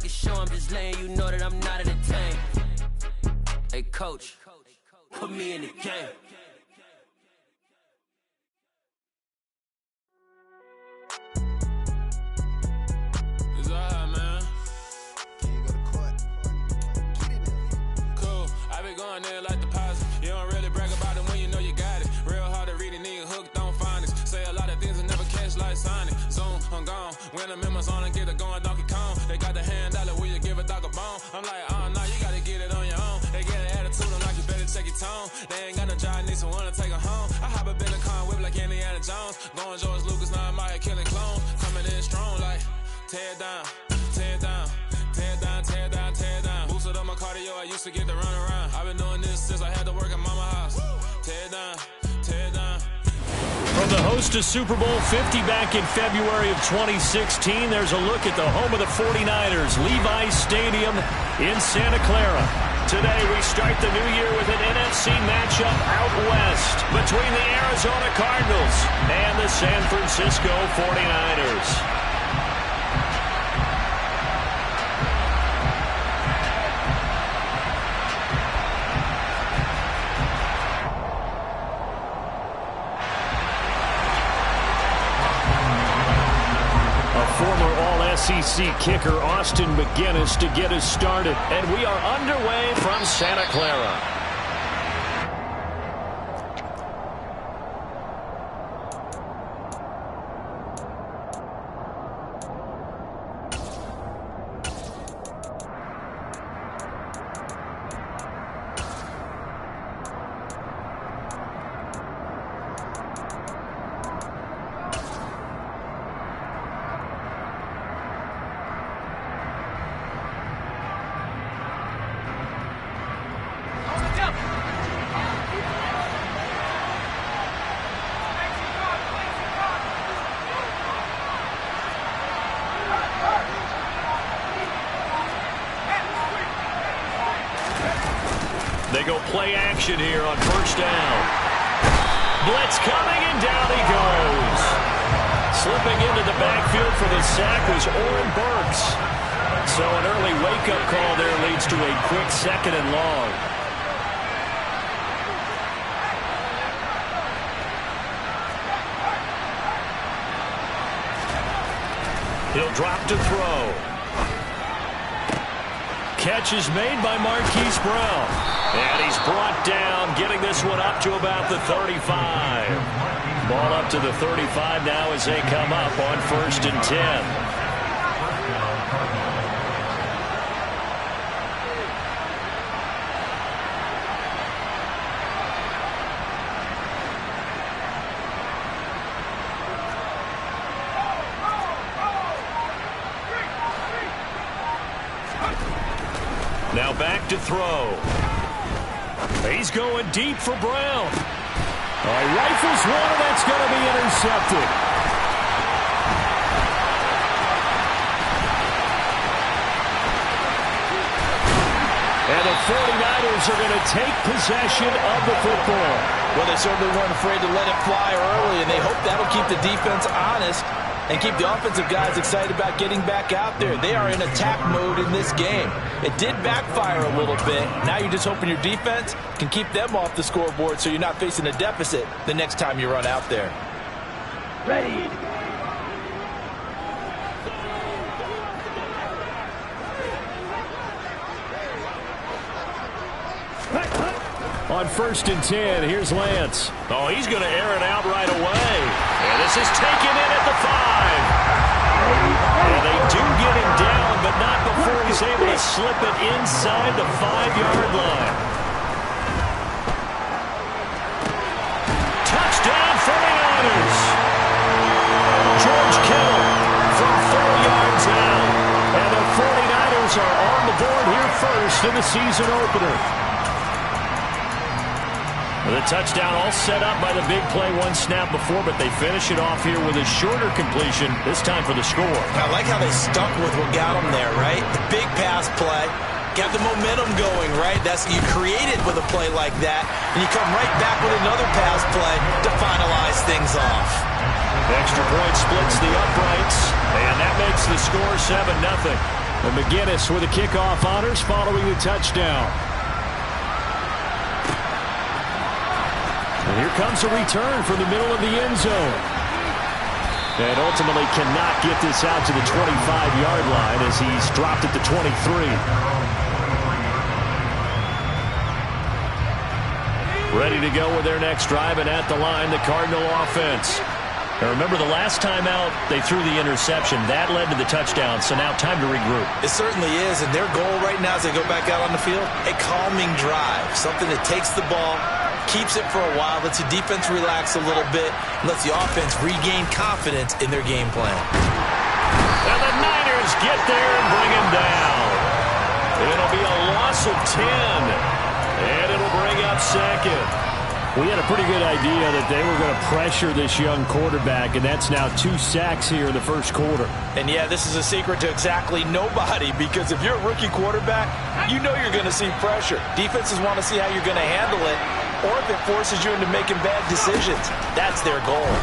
like a show, I'm just letting you know that I'm not entertained. Hey, coach, put me in the game. It's alright, man. Can you go to court? Get in there. Cool, I been going there like deposit. You don't really brag about it when you know you got it. Real hard to read a nigga hooked on phonics. Say a lot of things and never catch like Sonic. Zoom, I'm gone. When I'm in my zone and get it going Donkey Kong. They got the hand dollar, will you give a dog a bone? I'm like, oh no, you gotta get it on your own. They get an attitude, I'm like, you better check your tone. They ain't got no job, need someone to take her home. I hop up in the car and whip like Indiana Jones. Going George Lucas, now I'm out here killing clones. Coming in strong like, tear down, tear down, tear down, tear down, tear down. Boosted up my cardio, I used to get to run around. I've been doing this since I had to work at mama house. Tear down, tear down. From the host of Super Bowl 50 back in February of 2016, there's a look at the home of the 49ers, Levi's Stadium in Santa Clara. Today we start the new year with an NFC matchup out west between the Arizona Cardinals and the San Francisco 49ers. Former All-SEC kicker Austin McGinnis to get us started. And we are underway from Santa Clara. They go play action here on first down. Blitz coming, and down he goes. Slipping into the backfield for the sack was Oren Burks. So an early wake-up call there leads to a quick second and long. He'll drop to throw. Catch is made by Marquise Brown. And he's brought down, getting this one up to about the 35. Ball up to the 35 now as they come up on 1st and 10. Now back to throw. He's going deep for Brown. Rifles one, and that's going to be intercepted. And the 49ers are going to take possession of the football. Well, they certainly weren't afraid to let it fly early, and they hope that'll keep the defense honest and keep the offensive guys excited about getting back out there. They are in attack mode in this game. It did backfire a little bit. Now you're just hoping your defense can keep them off the scoreboard so you're not facing a deficit the next time you run out there. Ready. On 1st and 10, here's Lance. Oh, he's going to air it out right away. And this is taken in at the 5. And they do get him down, but not before he's able to slip it inside the 5-yard line. Touchdown 49ers. George Kittle from 4 yards out. And the 49ers are on the board here first in the season opener. The touchdown all set up by the big play one snap before, but they finish it off here with a shorter completion, this time for the score. I like how they stuck with what got them there, right? The big pass play, got the momentum going, right? That's you create it with a play like that, and you come right back with another pass play to finalize things off. Extra point splits the uprights, and that makes the score 7-0. And McGinnis with the kickoff honors following the touchdown. And here comes a return from the middle of the end zone. And ultimately cannot get this out to the 25-yard line as he's dropped at the 23. Ready to go with their next drive, and at the line, the Cardinal offense. Now remember, the last time out, they threw the interception. That led to the touchdown, so now time to regroup. It certainly is, and their goal right now as they go back out on the field, a calming drive. Something that takes the ball, keeps it for a while, lets the defense relax a little bit, lets the offense regain confidence in their game plan. And the Niners get there and bring him down. It'll be a loss of 10, and it'll bring up second. We had a pretty good idea that they were going to pressure this young quarterback, and that's now 2 sacks here in the first quarter. And yeah, this is a secret to exactly nobody, because if you're a rookie quarterback, you know you're going to see pressure. Defenses want to see how you're going to handle it, or if it forces you into making bad decisions. That's their goal.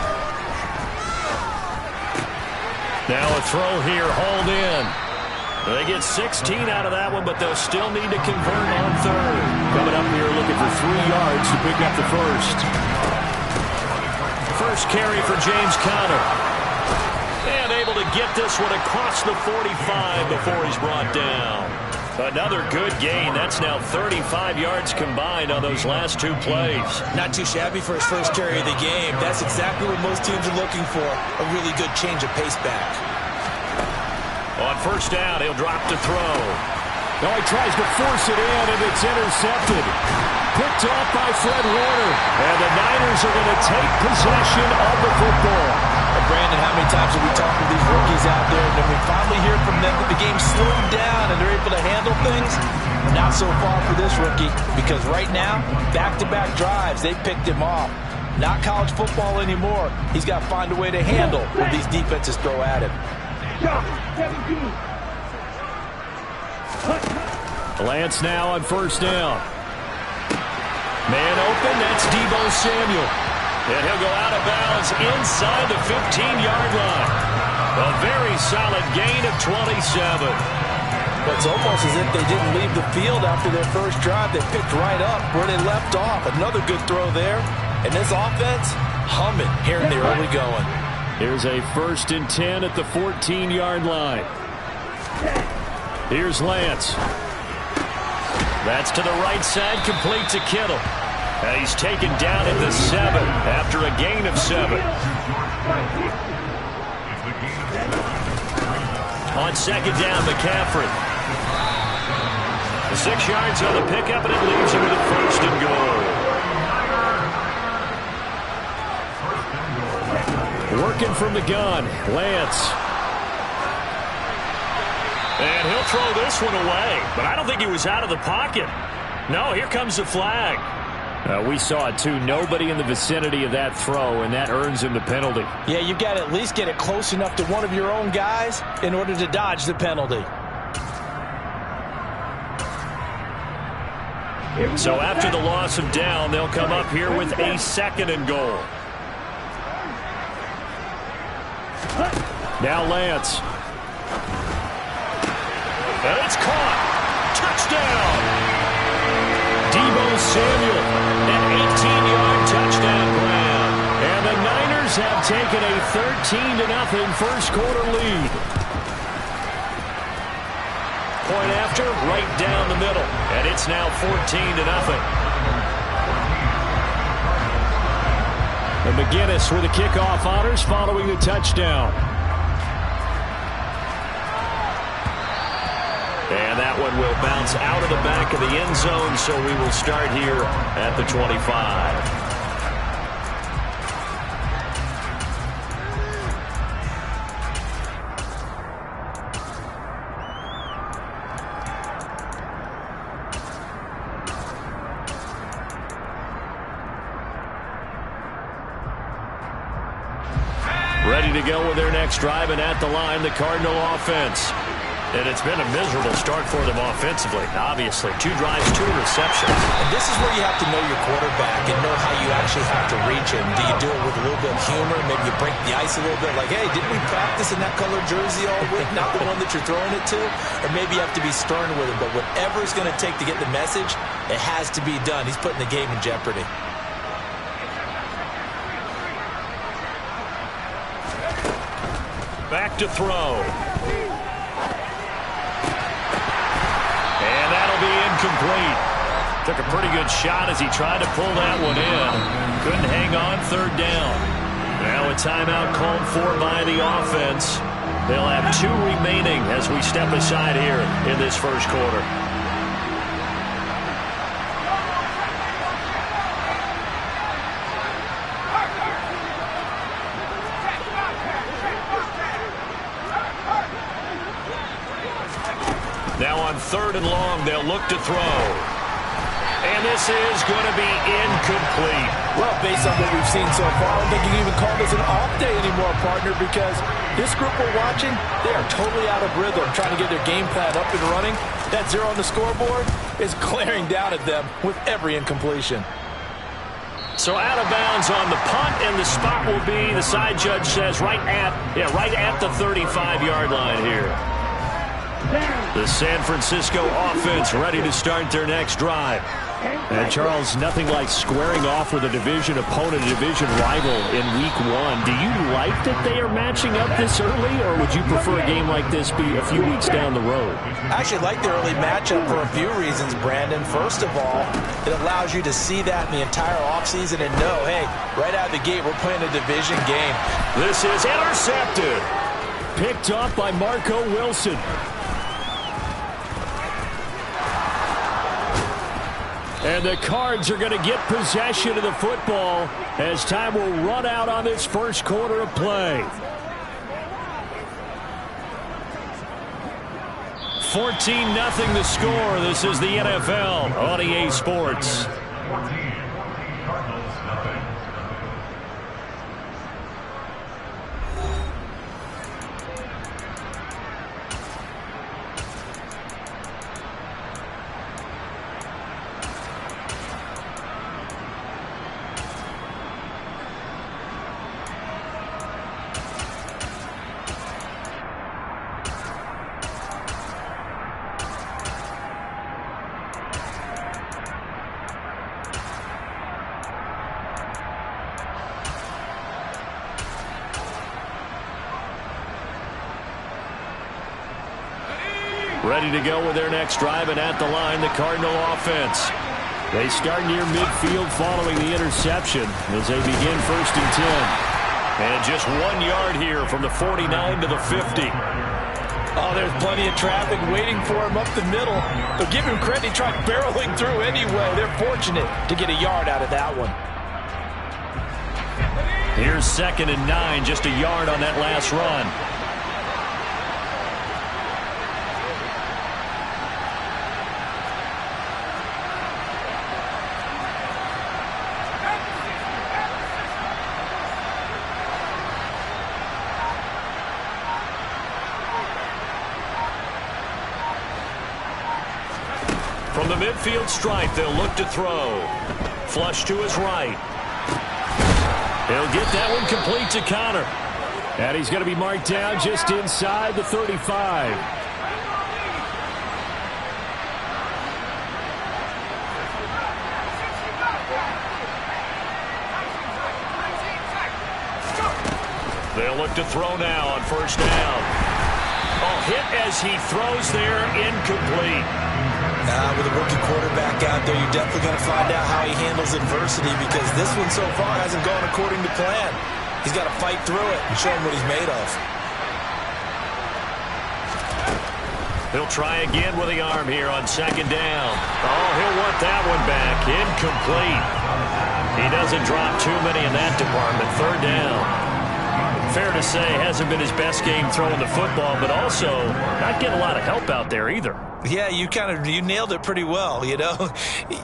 Now a throw here, hauled in. They get 16 out of that one, but they'll still need to convert on third. Coming up here looking for 3 yards to pick up the first. First carry for James Conner. And able to get this one across the 45 before he's brought down. Another good gain. That's now 35 yards combined on those last 2 plays. Not too shabby for his first carry of the game. That's exactly what most teams are looking for, a really good change of pace back. On first down, he'll drop to throw. Now he tries to force it in, and it's intercepted. Picked off by Fred Warner. And the Niners are going to take possession of the football. Brandon, how many times have we talked with these rookies out there, and then we finally hear from them that the game slowed down and they're able to handle things? Not so far for this rookie, because right now, back-to-back drives, they picked him off. Not college football anymore. He's got to find a way to handle what these defenses throw at him. Lance now on first down. Man open, that's Deebo Samuel. And he'll go out of bounds inside the 15-yard line. A very solid gain of 27. But it's almost as if they didn't leave the field after their first drive. They picked right up where they left off. Another good throw there. And this offense, humming here in the early going. Here's a 1st and 10 at the 14-yard line. Here's Lance. That's to the right side, complete to Kittle. And he's taken down at the 7 after a gain of 7. On second down, McCaffrey. 6 yards on the pickup, and it leaves him with a 1st and goal. Working from the gun, Lance. And he'll throw this one away, but I don't think he was out of the pocket. No, here comes the flag. We saw it too. Nobody in the vicinity of that throw, and that earns him the penalty. Yeah, you've got to at least get it close enough to one of your own guys in order to dodge the penalty. So after the loss of down, they'll come up here with a 2nd and goal. Now Lance. And it's caught. Touchdown. Deebo Samuel, an 18-yard touchdown grab. And the Niners have taken a 13-0 first quarter lead. Point after, right down the middle. And it's now 14-0. And McGinnis with the kickoff honors following the touchdown. And that one will bounce out of the back of the end zone, so we will start here at the 25. Ready to go with their next drive, and at the line, the Cardinal offense. And it's been a miserable start for them offensively, obviously. 2 drives, 2 receptions. And this is where you have to know your quarterback and know how you actually have to reach him. Do you do it with a little bit of humor? Maybe you break the ice a little bit, like, hey, didn't we practice in that colored jersey all week? Not the one that you're throwing it to? Or maybe you have to be stern with him. But whatever it's going to take to get the message, it has to be done. He's putting the game in jeopardy. Back to throw. And that'll be incomplete. Took a pretty good shot as he tried to pull that one in. Couldn't hang on 3rd down. Now a timeout called for by the offense. They'll have 2 remaining as we step aside here in this first quarter. Now on 3rd and long, they'll look to throw. And this is going to be incomplete. Well, based on what we've seen so far, I don't think you can even call this an off day anymore, partner, because this group we're watching, they are totally out of rhythm, trying to get their game plan up and running. That 0 on the scoreboard is glaring down at them with every incompletion. So out of bounds on the punt, and the spot will be, the side judge says, right at the 35-yard line here. The San Francisco offense ready to start their next drive. And Charles, nothing like squaring off with a division opponent, a division rival in week 1. Do you like that they are matching up this early, or would you prefer a game like this be a few weeks down the road? I actually like the early matchup for a few reasons, Brandon. First of all, it allows you to see that in the entire offseason and know, hey, right out of the gate, we're playing a division game. This is intercepted. Picked up by Marco Wilson. And the Cards are going to get possession of the football as time will run out on this first quarter of play. 14-0 the score. This is the NFL on EA Sports. Ready to go with their next drive, and at the line, the Cardinal offense. They start near midfield following the interception as they begin 1st and 10. And just 1 yard here from the 49 to the 50. Oh, there's plenty of traffic waiting for him up the middle. But give him credit, he tried barreling through anyway. They're fortunate to get a yard out of that one. Here's 2nd and 9, just a yard on that last run. From the midfield stripe, they'll look to throw. Flush to his right. He'll get that one complete to Connor. And he's going to be marked down just inside the 35. They'll look to throw now on 1st down. Oh, hit as he throws there, incomplete. With a rookie quarterback out there, you're definitely going to find out how he handles adversity, because this one so far hasn't gone according to plan. He's got to fight through it and show him what he's made of. He'll try again with the arm here on 2nd down. Oh, he'll want that one back. Incomplete. He doesn't drop too many in that department. 3rd down. Fair to say, hasn't been his best game throwing the football, but also not getting a lot of help out there either. Yeah, you nailed it pretty well, you know.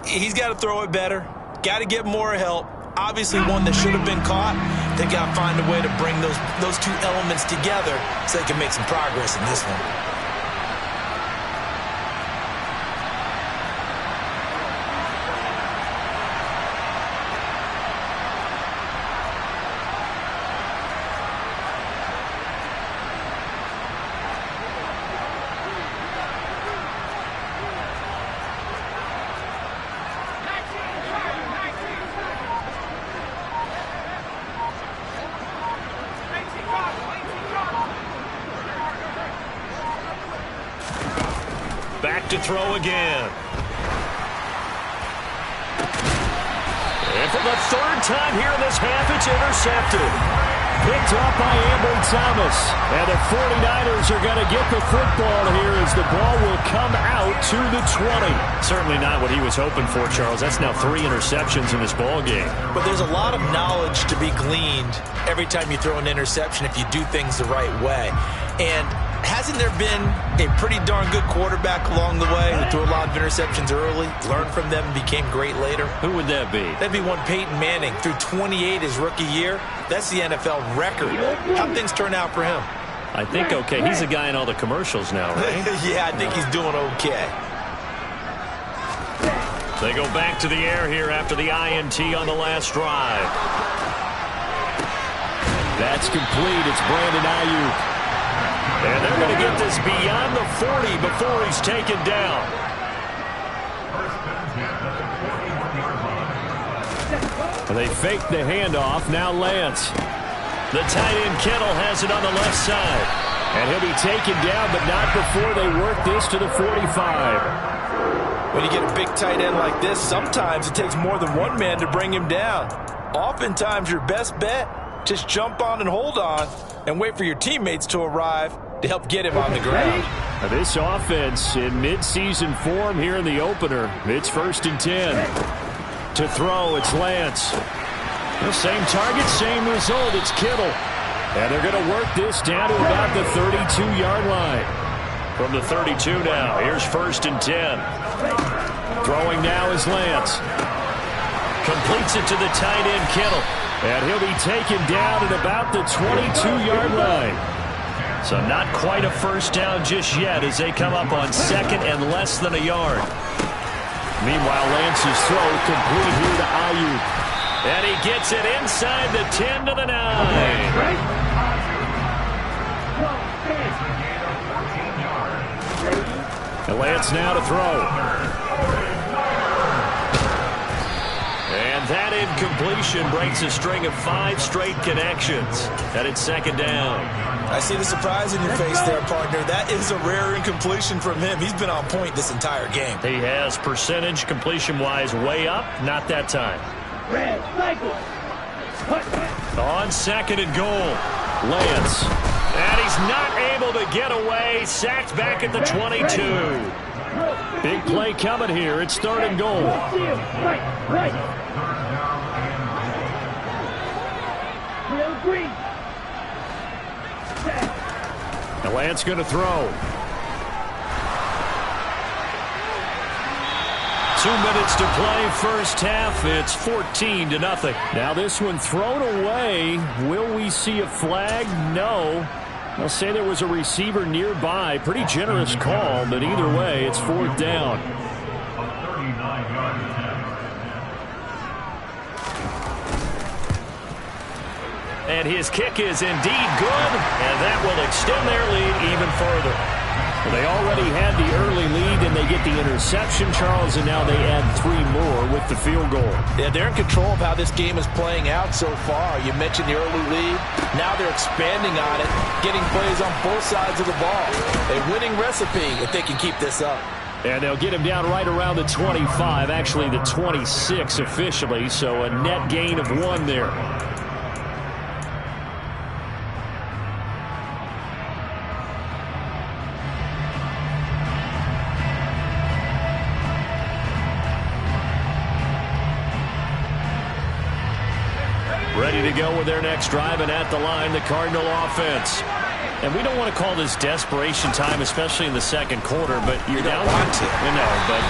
He's got to throw it better. Got to get more help. Obviously one that should have been caught. They got to find a way to bring those two elements together so they can make some progress in this one. to throw again. And for the third time here in this half, it's intercepted. Picked off by Ambry Thomas. And the 49ers are going to get the football here as the ball will come out to the 20. Certainly not what he was hoping for, Charles. That's now 3 interceptions in this ball game. But there's a lot of knowledge to be gleaned every time you throw an interception if you do things the right way. And hasn't there been a pretty darn good quarterback along the way who threw a lot of interceptions early, learned from them, and became great later? Who would that be? That'd be one Peyton Manning. Threw 28 his rookie year. That's the NFL record. How'd things turn out for him? I think okay. He's a guy in all the commercials now, right? Yeah, I think he's doing okay. They go back to the air here after the INT on the last drive. That's complete. It's Brandon Ayuk. And they're going to get this beyond the 40 before he's taken down. They fake the handoff. Now Lance. The tight end Kittle has it on the left side. And he'll be taken down, but not before they work this to the 45. When you get a big tight end like this, sometimes it takes more than one man to bring him down. Oftentimes, your best bet, just jump on and hold on and wait for your teammates to arrive to help get him on the ground. Now this offense in midseason form here in the opener. It's 1st and 10. To throw, it's Lance. The same target, same result. It's Kittle. And they're going to work this down to about the 32-yard line. From the 32 now, here's 1st and 10. Throwing now is Lance. Completes it to the tight end, Kittle. And he'll be taken down at about the 22-yard line. So not quite a first down just yet as they come up on 2nd and less than a yard. Meanwhile, Lance's throw complete here to Ayuk. And he gets it inside the 10 to the 9. And Lance now to throw. And that incompletion breaks a string of 5 straight connections. And it's 2nd down. I see the surprise in your face there, partner. That is a rare incompletion from him. He's been on point this entire game. He has percentage completion-wise way up. Not that time. On 2nd and goal, Lance. And he's not able to get away. Sacked back at the 22. Big play coming here. It's 3rd and goal. And Lance going to throw. 2 minutes to play, first half. It's 14-0. Now this one thrown away. Will we see a flag? No. They'll say there was a receiver nearby. Pretty generous call, but either way, it's 4th down. And his kick is indeed good, and that will extend their lead even further. Well, they already had the early lead, and they get the interception, Charles, and now they add 3 more with the field goal. Yeah, they're in control of how this game is playing out so far. You mentioned the early lead. Now they're expanding on it, getting plays on both sides of the ball. A winning recipe if they can keep this up. And they'll get him down right around the 25, actually the 26 officially, so a net gain of 1 there. Ready to go with their next drive, and at the line, the Cardinal offense. And we don't want to call this desperation time, especially in the second quarter, but you're down. Want to. But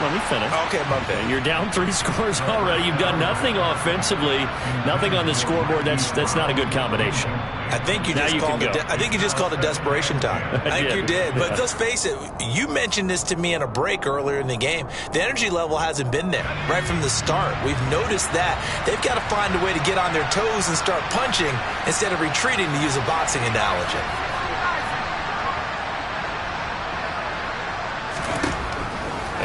let me finish. Okay, my bad. You're down 3 scores already. You've done nothing offensively, nothing on the scoreboard. That's not a good combination. I think you just called it desperation time. I think you did. But let's face it, you mentioned this to me in a break earlier in the game. The energy level hasn't been there right from the start. We've noticed that. They've got to find a way to get on their toes and start punching instead of retreating, to use a boxing analogy.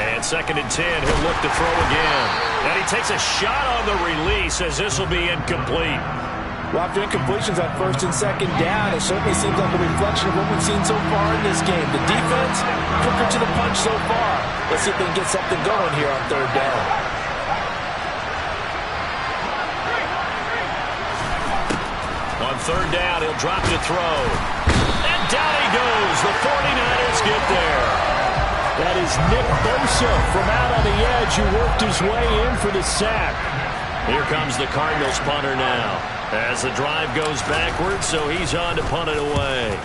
And 2nd and 10, he'll look to throw again. And he takes a shot on the release as this will be incomplete. Well, after incompletions on first and second down, it certainly seems like a reflection of what we've seen so far in this game. The defense, quicker to the punch so far. Let's see if they can get something going here on third down. On third down, he'll drop to throw. And down he goes. The 49ers get there. That is Nick Bosa from out on the edge who worked his way in for the sack. Here comes the Cardinals punter now. As the drive goes backwards, so he's on to punt it away.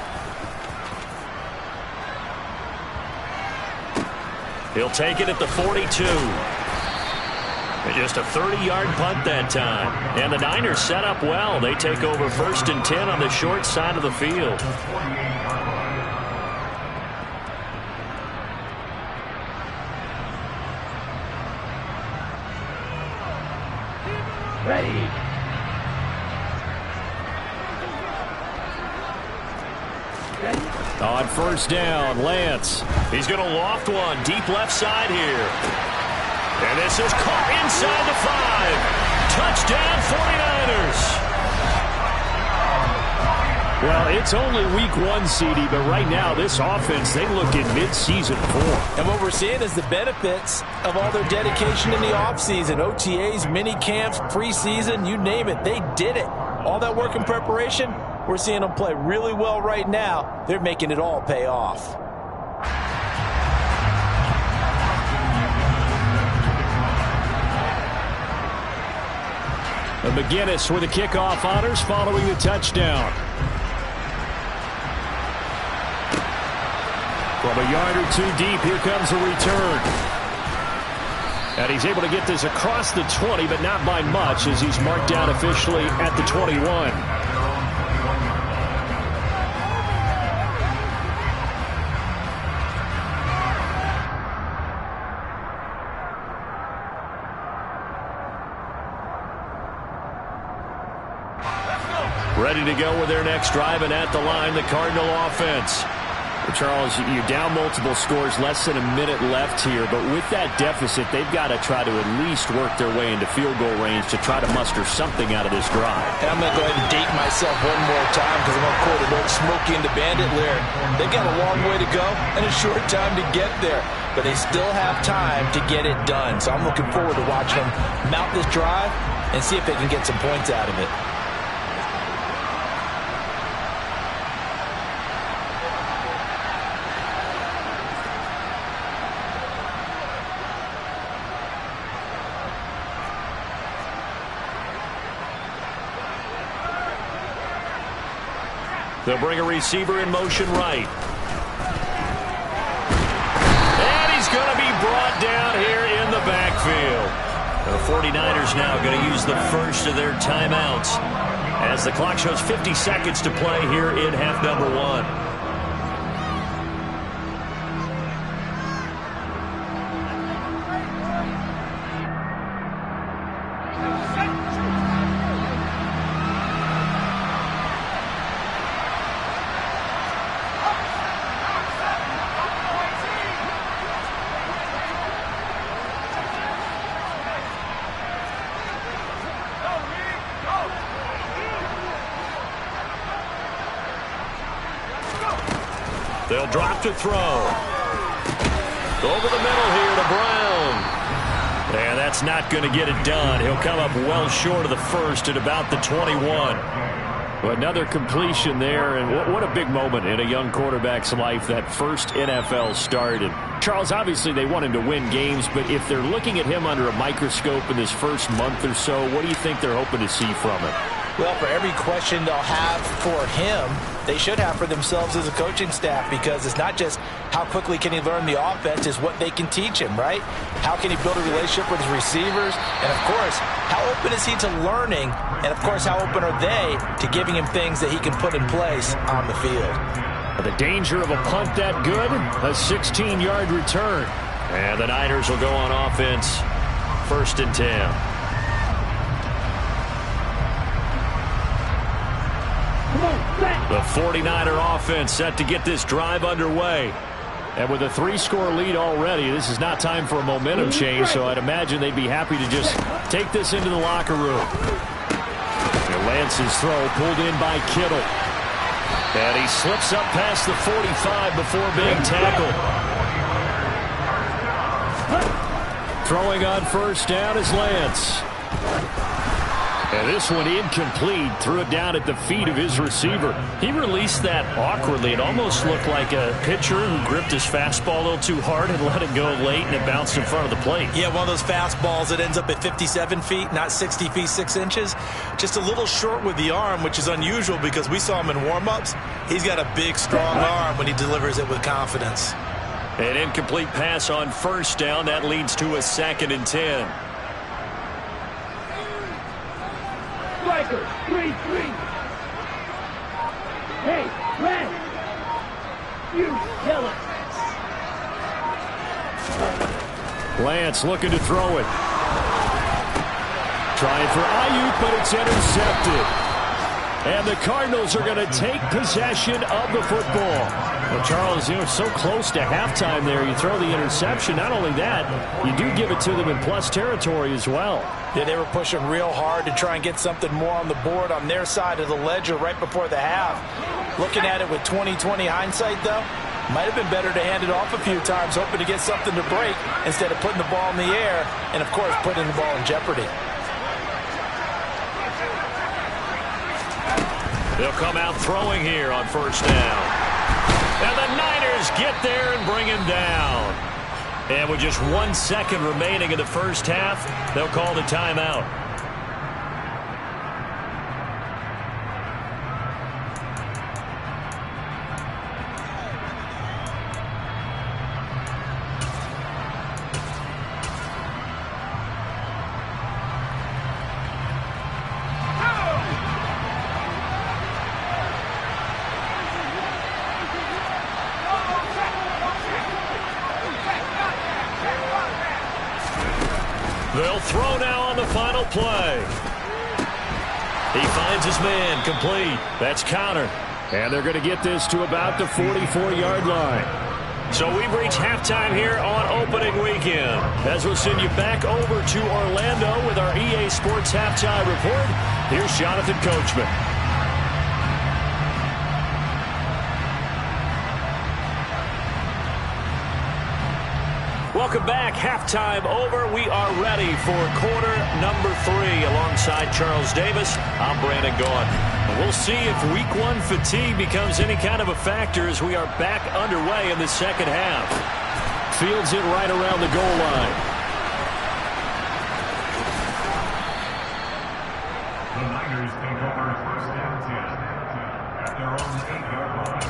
He'll take it at the 42. Just a 30-yard punt that time. And the Niners set up well. They take over 1st and 10 on the short side of the field. Ready. On first down, Lance. He's going to loft one deep left side here. And this is caught inside the 5. Touchdown, 49ers. Well, it's only week 1, CD, but right now this offense, they look in mid-season form. And what we're seeing is the benefits of all their dedication in the offseason. OTAs, mini camps, preseason, you name it, they did it. All that work and preparation, we're seeing them play really well right now. They're making it all pay off. And McGinnis with the kickoff honors following the touchdown. From a yard or two deep, here comes a return. And he's able to get this across the 20, but not by much, as he's marked down officially at the 21. Ready to go with their next drive, and at the line, the Cardinal offense. Charles, you're down multiple scores, less than a minute left here, but with that deficit, they've got to try to at least work their way into field goal range to try to muster something out of this drive. And I'm going to go ahead and date myself one more time because I'm going to quote an old Smokey and the Bandit lyric. They've got a long way to go and a short time to get there, but they still have time to get it done. So I'm looking forward to watching them mount this drive and see if they can get some points out of it. They'll bring a receiver in motion right. And he's going to be brought down here in the backfield. The 49ers now going to use the first of their timeouts as the clock shows 50 seconds to play here in half number 1. They'll drop to throw. Over the middle here to Brown. And that's not going to get it done. He'll come up well short of the first at about the 21. Well, another completion there, and what a big moment in a young quarterback's life, that first NFL start. And Charles, obviously they want him to win games, but if they're looking at him under a microscope in this first month or so, what do you think they're hoping to see from him? Well, for every question they'll have for him, they should have for themselves as a coaching staff, because it's not just how quickly can he learn the offense, it's what they can teach him, right? How can he build a relationship with his receivers? And, of course, how open is he to learning? And, of course, how open are they to giving him things that he can put in place on the field? The danger of a punt that good, a 16-yard return. And the Niners will go on offense, 1st and 10. The 49er offense set to get this drive underway. And with a 3-score lead already, this is not time for a momentum change, so I'd imagine they'd be happy to just take this into the locker room. And Lance Lance's throw pulled in by Kittle. And he slips up past the 45 before being tackled. Throwing on first down is Lance. And this one incomplete. Threw it down at the feet of his receiver. He released that awkwardly. It almost looked like a pitcher who gripped his fastball a little too hard and let it go late, and it bounced in front of the plate. Yeah, one of those fastballs that ends up at 57 feet, not 60 feet, 6 inches. Just a little short with the arm, which is unusual because we saw him in warm-ups. He's got a big, strong arm when he delivers it with confidence. An incomplete pass on first down. That leads to a 2nd and 10. Striker, 3-3. Hey, Red. You kill it. Lance looking to throw it. Trying for Ayuk, but it's intercepted. And the Cardinals are going to take possession of the football. Well, Charles, so close to halftime there. You throw the interception. Not only that, you do give it to them in plus territory as well. Yeah, they were pushing real hard to try and get something more on the board on their side of the ledger right before the half. Looking at it with 20/20 hindsight, though, might have been better to hand it off a few times, hoping to get something to break instead of putting the ball in the air and, of course, putting the ball in jeopardy. They'll come out throwing here on first down. And the Niners get there and bring him down. And with just 1 second remaining in the first half, they'll call the timeout. They'll throw now on the final play. He finds his man, complete. That's Conner. And they're going to get this to about the 44-yard line. So we've reached halftime here on opening weekend. As we'll send you back over to Orlando with our EA Sports Halftime Report, here's Jonathan Coachman. Welcome back. Halftime over. We are ready for quarter number 3 alongside Charles Davis. I'm Brandon Gaughan. We'll see if week 1 fatigue becomes any kind of a factor as we are back underway in the second half. Fields it right around the goal line. The Niners take over first down 10 at their own 8-yard line.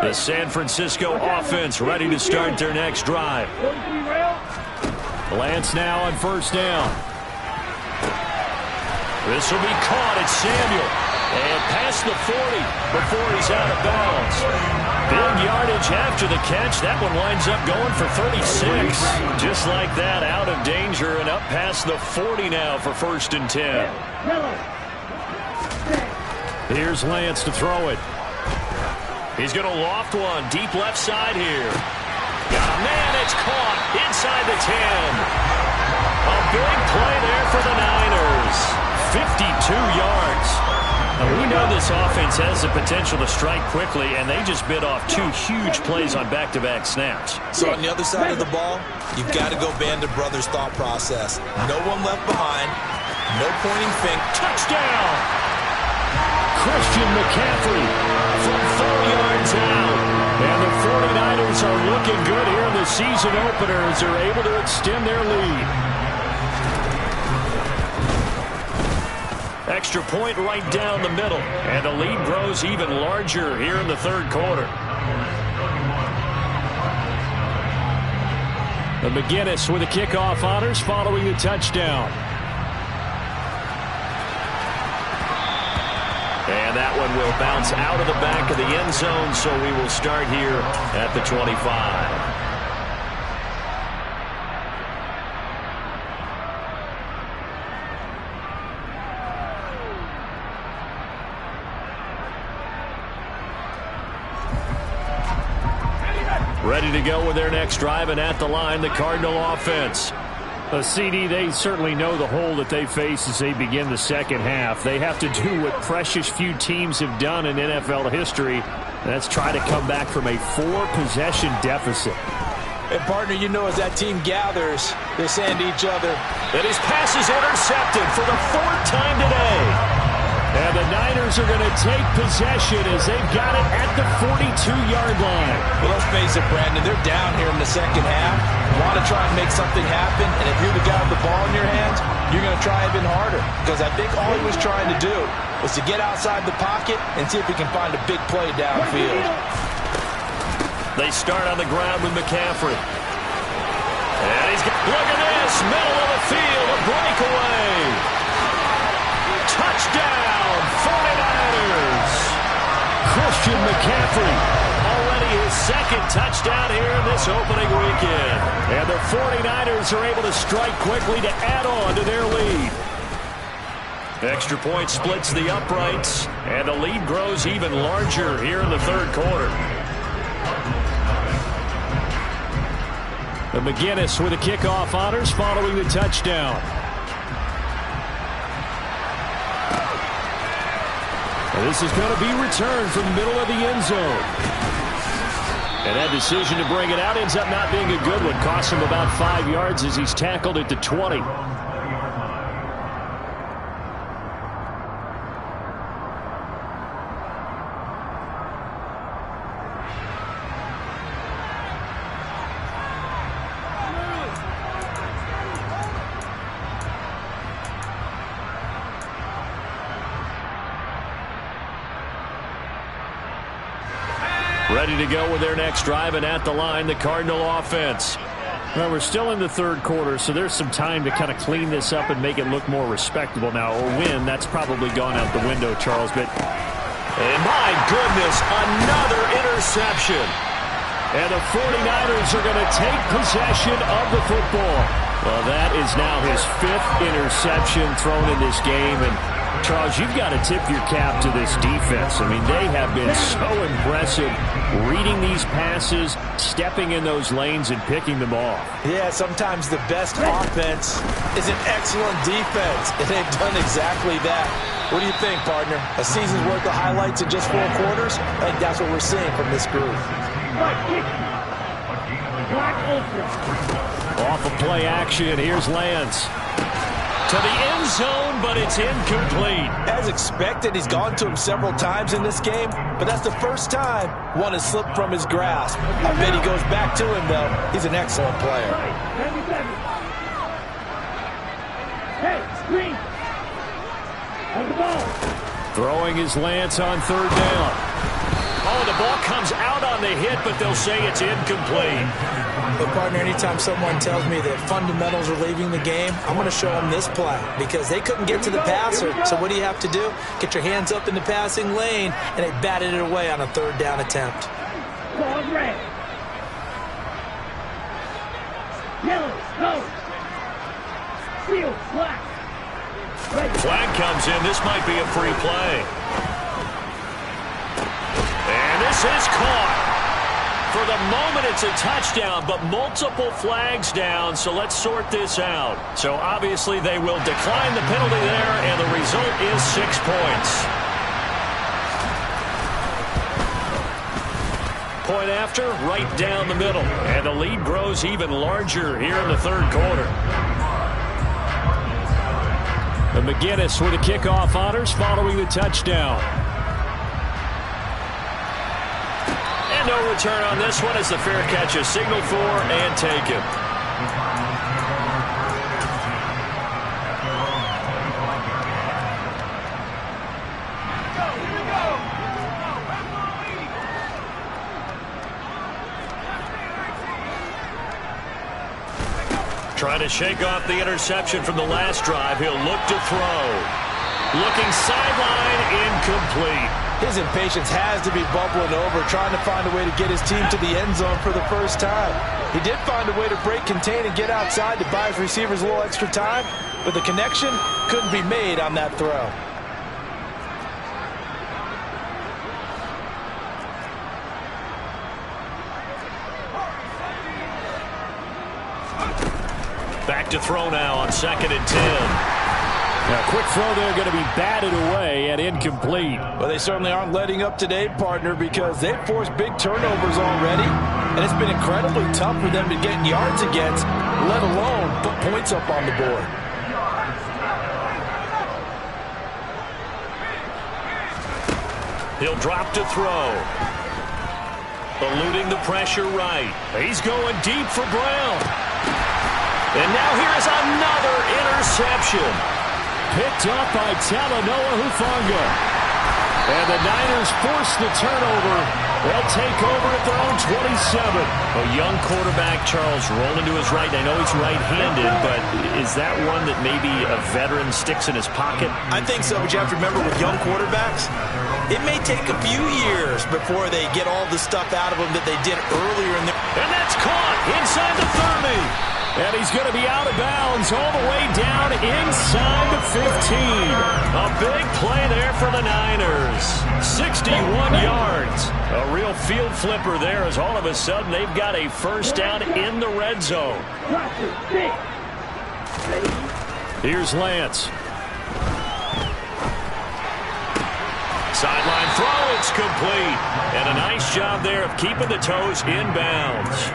The San Francisco offense ready to start their next drive. Lance now on first down. This will be caught at Samuel. And past the 40 before he's out of bounds. Big yardage after the catch. That one winds up going for 36. Just like that, out of danger and up past the 40 now for 1st and 10. Here's Lance to throw it. He's going to loft one deep left side here. Got a man, it's caught inside the 10. A big play there for the Niners. 52 yards. Now, we know this offense has the potential to strike quickly, and they just bit off 2 huge plays on back-to-back snaps. So on the other side of the ball, you've got to go Band of Brothers thought process. No one left behind. No pointing finger. Touchdown! Christian McCaffrey from 4 yards out. And the 49ers are looking good here in the season opener as they're able to extend their lead. Extra point right down the middle. And the lead grows even larger here in the third quarter. And McGinnis with the kickoff honors following the touchdown. And that one will bounce out of the back of the end zone, so we will start here at the 25. Ready to go with their next drive, and at the line, the Cardinal offense. CD, they certainly know the hole that they face as they begin the second half. They have to do what precious few teams have done in NFL history. That's try to come back from a 4-possession deficit. And, partner, you know as that team gathers, they're saying to each other, and his pass is intercepted for the 4th time today. And the Niners are going to take possession as they've got it at the 42-yard line. Well, let's face it, Brandon, they're down here in the second half. Want to try and make something happen, and if you're the guy with the ball in your hands, you're going to try even harder. Because I think all he was trying to do was to get outside the pocket and see if he can find a big play downfield. They start on the ground with McCaffrey. And he's got, look at this, middle of the field, a breakaway. Touchdown, 49ers. Christian McCaffrey, already his 2nd touchdown here in this opening weekend. And the 49ers are able to strike quickly to add on to their lead. Extra point splits the uprights, and the lead grows even larger here in the 3rd quarter. The McGinnis with the kickoff honors following the touchdown. And this is going to be returned from the middle of the end zone. And that decision to bring it out ends up not being a good one. Costs him about 5 yards as he's tackled at the 20. Ready to go with their next drive, and at the line, the Cardinal offense. Well, we're still in the 3rd quarter, so there's some time to kind of clean this up and make it look more respectable now. Or win, that's probably gone out the window, Charles. But, and my goodness, another interception. And the 49ers are going to take possession of the football. Well, that is now his 5th interception thrown in this game. And Charles, you've got to tip your cap to this defense. I mean, they have been so impressive reading these passes, stepping in those lanes, and picking them off. Yeah, sometimes the best offense is an excellent defense, and they've done exactly that. What do you think, partner? A season's worth of highlights in just 4 quarters? I think that's what we're seeing from this group. Off of play action, here's Lance. To the end zone, but it's incomplete. As expected, he's gone to him several times in this game, but that's the first time one has slipped from his grasp. I bet he goes back to him, though. He's an excellent player. Hey, screen. On the ball. Throwing his Lance on 3rd down. Oh, the ball comes out on the hit, but they'll say it's incomplete. But, partner, anytime someone tells me that fundamentals are leaving the game, I'm going to show them this play because they couldn't get to the passer. So what do you have to do? Get your hands up in the passing lane, and they batted it away on a 3rd down attempt. Ball red. Yellow, go. Field, black. Flag comes in. This might be a free play. And this is caught. For the moment, it's a touchdown, but multiple flags down, so let's sort this out. So obviously they will decline the penalty there, and the result is 6 points. Point after, right down the middle, and the lead grows even larger here in the 3rd quarter. The McGinnis with the kickoff honors following the touchdown. No return on this one as the fair catch is signaled for and taken. Trying to shake off the interception from the last drive. He'll look to throw. Looking sideline, incomplete. His impatience has to be bubbling over, trying to find a way to get his team to the end zone for the first time. He did find a way to break, contain, and get outside to buy his receivers a little extra time, but the connection couldn't be made on that throw. Back to throw now on 2nd and 10. Now, quick throw there going to be batted away and incomplete. Well, they certainly aren't letting up today, partner, because they've forced big turnovers already, and it's been incredibly tough for them to get yards against, let alone put points up on the board. He'll drop to throw. Eluding the pressure right. He's going deep for Brown. And now here's another interception. Picked up by Talanoa Hufanga. And the Niners force the turnover. They'll take over at their own 27. A young quarterback, Charles, rolling to his right. I know he's right-handed, but is that one that maybe a veteran sticks in his pocket? I think so, but you have to remember with young quarterbacks, it may take a few years before they get all the stuff out of them that they did earlier in the... And that's caught inside the 30. And he's going to be out of bounds all the way down inside the 15. A big play there for the Niners. 61 yards. A real field flipper there as all of a sudden they've got a first down in the red zone. Here's Lance. Sideline throw, it's complete. And a nice job there of keeping the toes in bounds.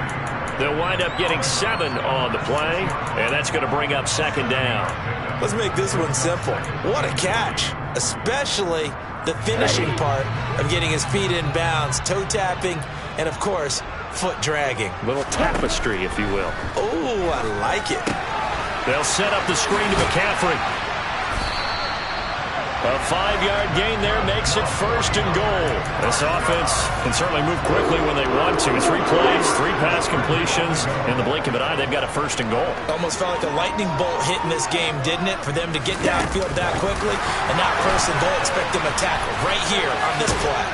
They'll wind up getting 7 on the play, and that's going to bring up 2nd down. Let's make this one simple. What a catch, especially the finishing part of getting his feet in bounds, toe tapping, and, of course, foot dragging. Little tapestry, if you will. Oh, I like it. They'll set up the screen to McCaffrey. A 5-yard gain there makes it 1st and goal. This offense can certainly move quickly when they want to. 3 plays, 3 pass completions. In the blink of an eye, they've got a 1st and goal. Almost felt like a lightning bolt hit in this game, didn't it? For them to get downfield that quickly. And now 1st and goal, expect them to tackle right here on this play.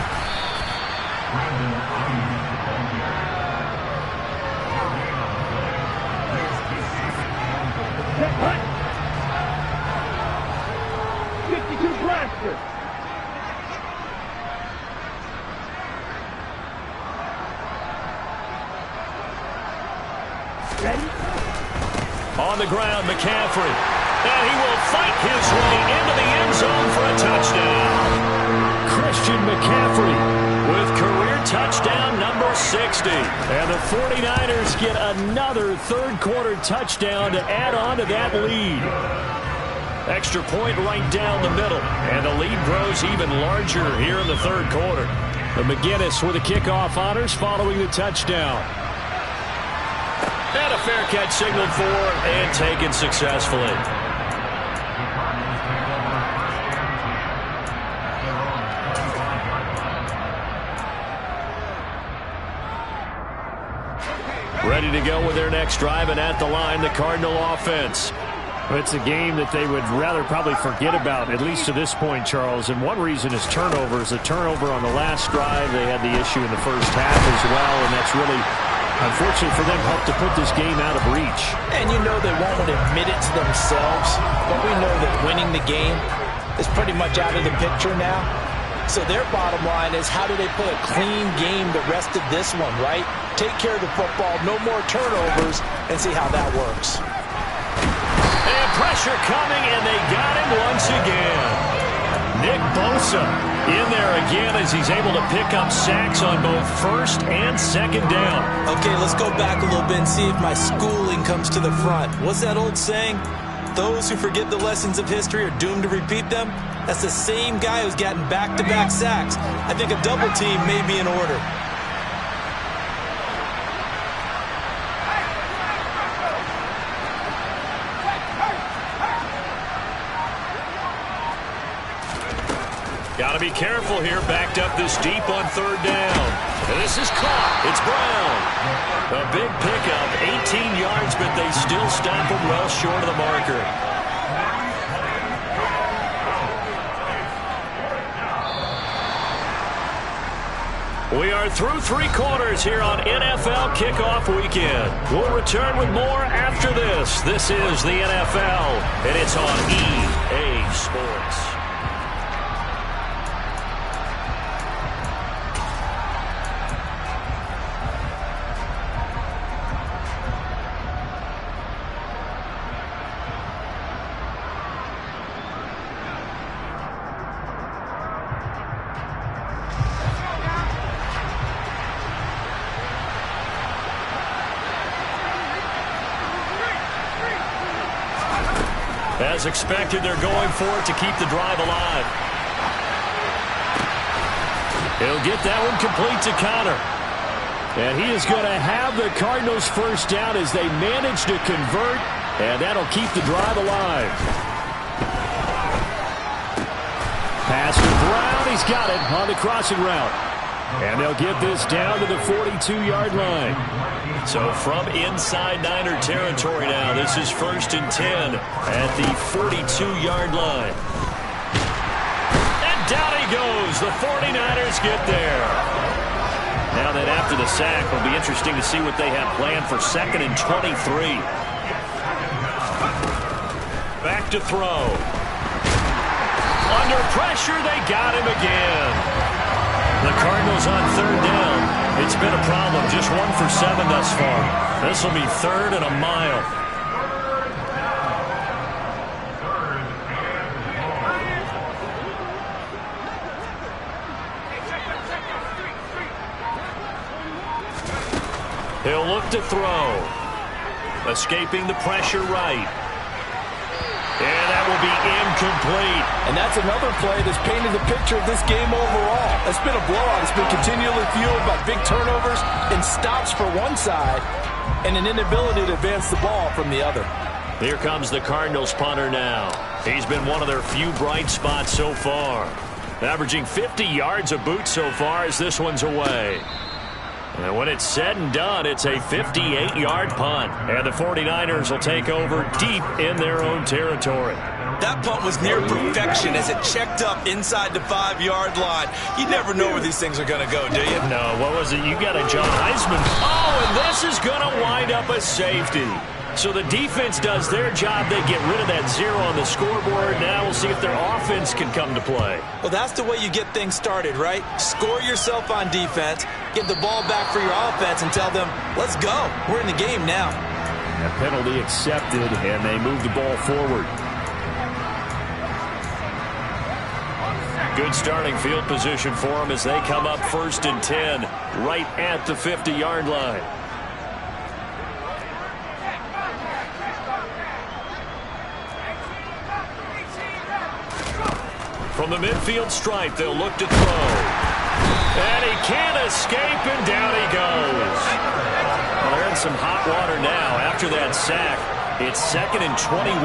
On the ground, McCaffrey. And he will fight his way into the end zone for a touchdown. Christian McCaffrey with career touchdown number 60. And the 49ers get another 3rd quarter touchdown to add on to that lead. Extra point right down the middle. And the lead grows even larger here in the 3rd quarter. The McGinnis with the kickoff honors following the touchdown. And a fair catch signaled for and taken successfully. Ready to go with their next drive, and at the line, the Cardinal offense. It's a game that they would rather probably forget about, at least to this point, Charles. And one reason is turnovers. A turnover on the last drive. They had the issue in the first half as well, and that's really, unfortunately for them, helped to put this game out of reach. And you know they won't admit it to themselves, but we know that winning the game is pretty much out of the picture now. So their bottom line is, how do they play a clean game the rest of this one, right? Take care of the football, no more turnovers, and see how that works. And pressure coming, and they got him once again. Nick Bosa in there again as he's able to pick up sacks on both 1st and 2nd down. Okay, let's go back a little bit and see if my schooling comes to the front. What's that old saying? Those who forget the lessons of history are doomed to repeat them. That's the same guy who's gotten back-to-back sacks. I think a double team may be in order. Got to be careful here, backed up this deep on 3rd down. And this is caught. It's Brown. A big pickup, 18 yards, but they still stop him well short of the marker. We are through 3 quarters here on NFL Kickoff Weekend. We'll return with more after this. This is the NFL, and it's on EA Sports. As expected, they're going for it to keep the drive alive. He'll get that one complete to Connor. And he is going to have the Cardinals first down as they manage to convert, and that'll keep the drive alive. Pass to Brown. He's got it on the crossing route. And they'll get this down to the 42-yard line. So from inside Niner territory now, this is 1st and 10 at the 42-yard line. And down he goes. The 49ers get there. Now then, after the sack, it'll be interesting to see what they have planned for 2nd and 23. Back to throw. Under pressure, they got him again. The Cardinals on 3rd down. It's been a problem. Just 1 for 7 thus far. This will be 3rd and a mile. He'll look to throw. Escaping the pressure right. And that will be incomplete. And that's another play that's painted the picture of this game overall. It's been a blowout. It's been continually fueled by big turnovers and stops for one side and an inability to advance the ball from the other. Here comes the Cardinals punter now. He's been one of their few bright spots so far. Averaging 50 yards a boot so far as this one's away. And when it's said and done, it's a 58-yard punt. And the 49ers will take over deep in their own territory. That punt was near perfection as it checked up inside the 5-yard line. You never know where these things are going to go, do you? No, what was it? You got a John Heisman. Oh, and this is going to wind up a safety. So the defense does their job. They get rid of that 0 on the scoreboard. Now we'll see if their offense can come to play. Well, that's the way you get things started, right? Score yourself on defense, give the ball back for your offense, and tell them, let's go. We're in the game now. A penalty accepted, and they move the ball forward. Good starting field position for them as they come up 1st and 10 right at the 50-yard line. From the midfield stripe, they'll look to throw. And he can't escape, and down he goes. Well, they're in some hot water now after that sack. It's 2nd and 21.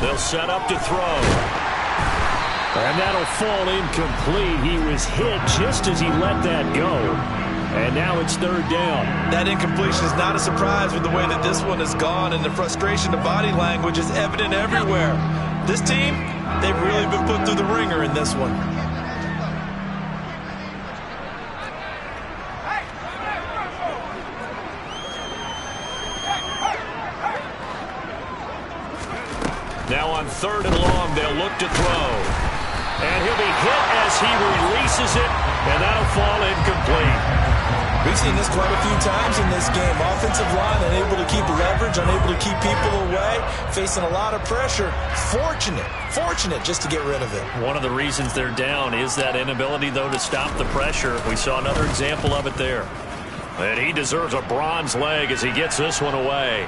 They'll set up to throw. And that'll fall incomplete. He was hit just as he let that go. And now it's 3rd down. That incompletion is not a surprise with the way that this one has gone, and the frustration, the body language is evident everywhere. This team, they've really been put through the ringer in this one. Now on 3rd and long, they'll look to throw. And he'll be hit as he releases it, and that'll fall incomplete. We've seen this quite a few times in this game. Offensive line unable to keep leverage, unable to keep people away, facing a lot of pressure. Fortunate just to get rid of it. One of the reasons they're down is that inability, though, to stop the pressure. We saw another example of it there. And he deserves a bronze leg as he gets this one away.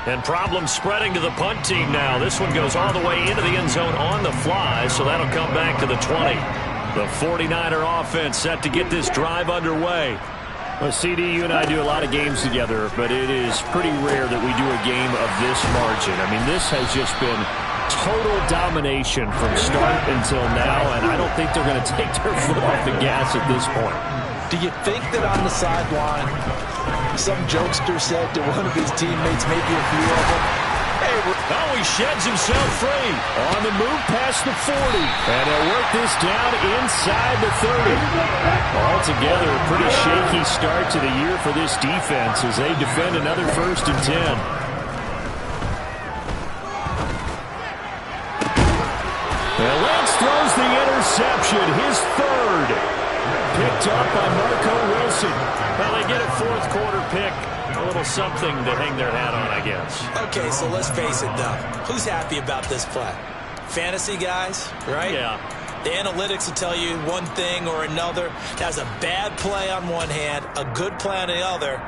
And problems spreading to the punt team now. This one goes all the way into the end zone on the fly, so that'll come back to the 20. The 49er offense set to get this drive underway. Well, CD, you and I do a lot of games together, but it is pretty rare that we do a game of this margin. I mean, this has just been total domination from start until now, and I don't think they're going to take their foot off the gas at this point. Do you think that on the sideline, some jokester said to one of his teammates, maybe a few of them, hey, oh, he sheds himself free. On the move past the 40. And he'll work this down inside the 30. Altogether, a pretty shaky start to the year for this defense as they defend another 1st and 10. And Lance throws the interception, his 3rd. Picked up by Marco Wilson. Well, they get a 4th quarter pick. A little something to hang their hat on, I guess. Okay, so let's face it, though. Who's happy about this play? Fantasy guys, right? Yeah. The analytics will tell you one thing or another. That's a bad play on one hand, a good play on the other,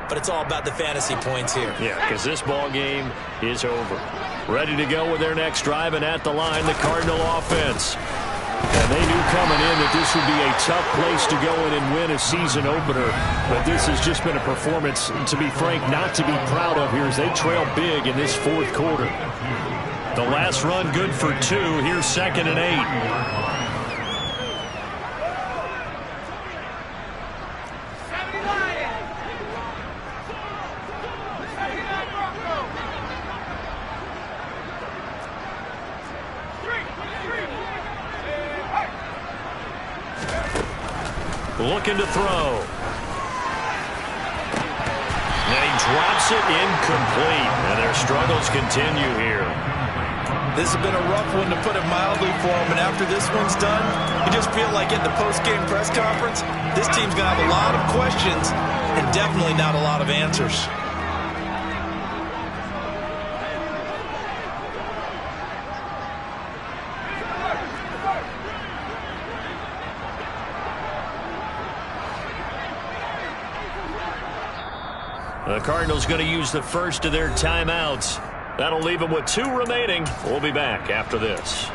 but it's all about the fantasy points here. Yeah, because this ball game is over. Ready to go with their next drive, and at the line, the Cardinal offense. And they knew coming in that this would be a tough place to go in and win a season opener. But this has just been a performance, to be frank, not to be proud of here as they trail big in this fourth quarter. The last run good for 2. Here's 2nd and 8. Looking to throw. And he drops it incomplete. And their struggles continue here. This has been a rough one, to put it mildly, for him. And after this one's done, you just feel like at the post-game press conference, this team's going to have a lot of questions and definitely not a lot of answers. The Cardinals going to use the first of their timeouts. That'll leave them with 2 remaining. We'll be back after this.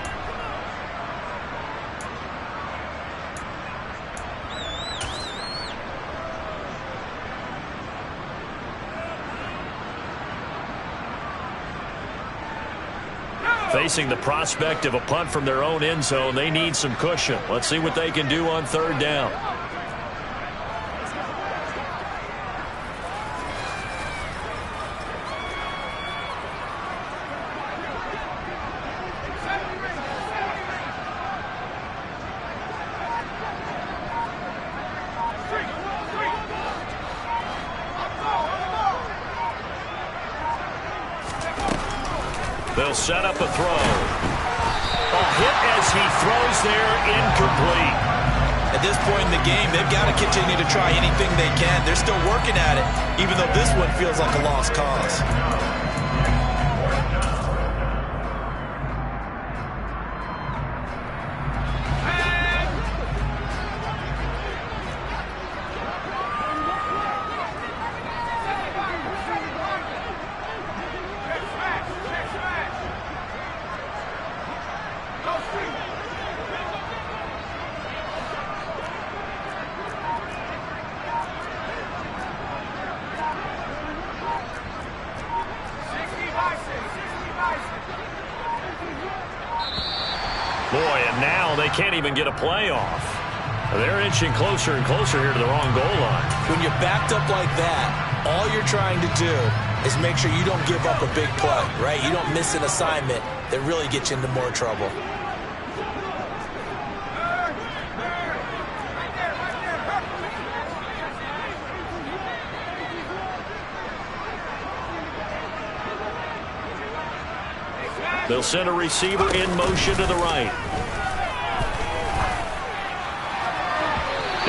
Facing the prospect of a punt from their own end zone, they need some cushion. Let's see what they can do on 3rd down. They'll set up a throw. A hit as he throws there, incomplete. At this point in the game, they've got to continue to try anything they can. They're still working at it, even though this one feels like a lost cause. Boy, and now they can't even get a play off. They're inching closer and closer here to the wrong goal line. When you're backed up like that, all you're trying to do is make sure you don't give up a big play, right? You don't miss an assignment that really gets you into more trouble. They'll send a receiver in motion to the right.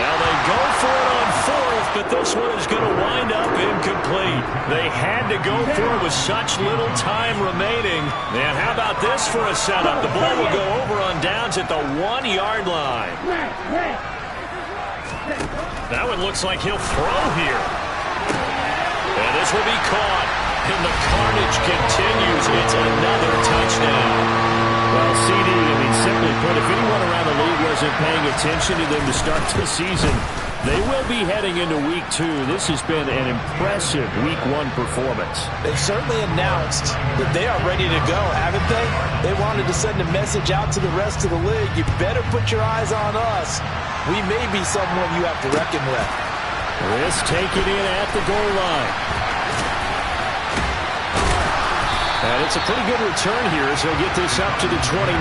Now they go for it on 4th, but this one is going to wind up incomplete. They had to go for it with such little time remaining. And how about this for a setup? The ball will go over on downs at the 1-yard line. That one looks like he'll throw here. And this will be caught. And the carnage continues. It's another touchdown. Well, CD, simply put, if anyone around the league wasn't paying attention to them to start the season, they will be heading into Week 2. This has been an impressive Week 1 performance. They've certainly announced that they are ready to go, haven't they? They wanted to send a message out to the rest of the league. You better put your eyes on us. We may be someone you have to reckon with. This taken in at the goal line. And it's a pretty good return here as they'll get this up to the 29.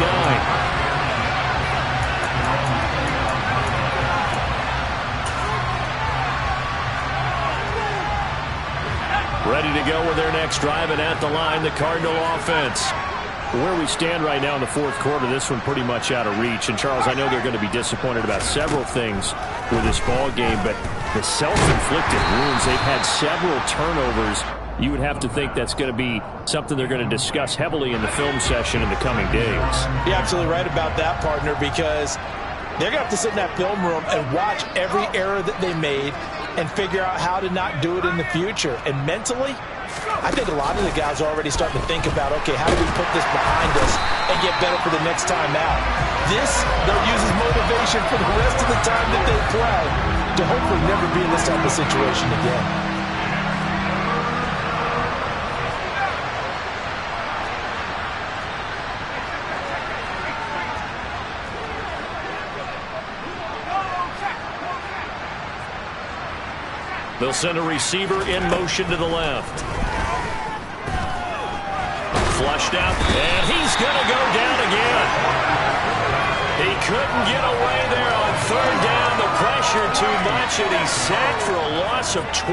Ready to go with their next drive, and at the line, the Cardinal offense. Where we stand right now in the fourth quarter, this one pretty much out of reach. And, Charles, I know they're going to be disappointed about several things with this ball game, but the self-inflicted wounds, they've had several turnovers you would have to think that's going to be something they're going to discuss heavily in the film session in the coming days. You're absolutely right about that, partner, because they're going to have to sit in that film room and watch every error that they made and figure out how to not do it in the future. And mentally, I think a lot of the guys are already starting to think about, okay, how do we put this behind us and get better for the next time out? This, they'll use as motivation for the rest of the time that they play to hopefully never be in this type of situation again. They'll send a receiver in motion to the left. Flushed out, and he's going to go down again. He couldn't get away there on third down. The pressure too much, and he's sacked for a loss of 12.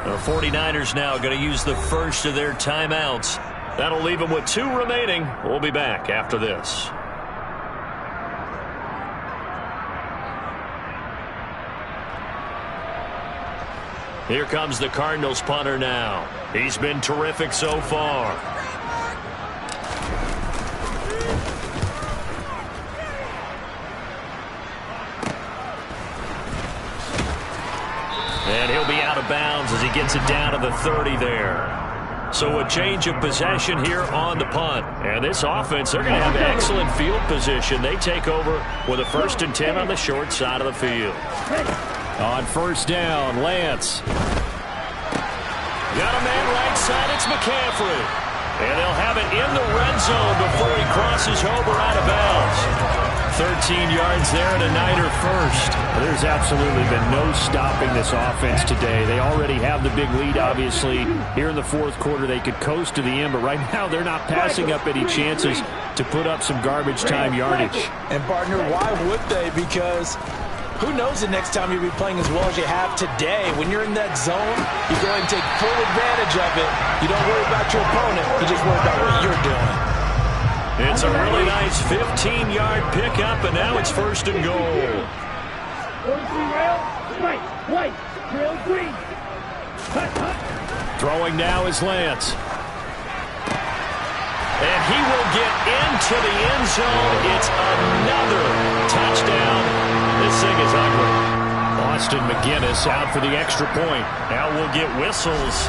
The 49ers now going to use the first of their timeouts. That'll leave them with 2 remaining. We'll be back after this. Here comes the Cardinals punter now. He's been terrific so far. And he'll be out of bounds as he gets it down to the 30 there. So a change of possession here on the punt. And this offense, they're going to have excellent field position. They take over with a 1st and 10 on the short side of the field. On first down, Lance. Got a man right side, it's McCaffrey. And they'll have it in the red zone before he crosses over out of bounds. 13 yards there and a Niner first. There's absolutely been no stopping this offense today. They already have the big lead, obviously. Here in the fourth quarter, they could coast to the end, but right now they're not passing up any chances to put up some garbage time yardage. And, partner, why would they? Because who knows the next time you'll be playing as well as you have today. When you're in that zone, you go ahead and take full advantage of it. You don't worry about your opponent. You just worry about what you're doing. It's a really nice 15-yard pickup, and now it's 1st and goal. Throwing now is Lance. And he will get into the end zone. It's another touchdown. This thing is ugly. Austin McGinnis out for the extra point. Now we'll get whistles.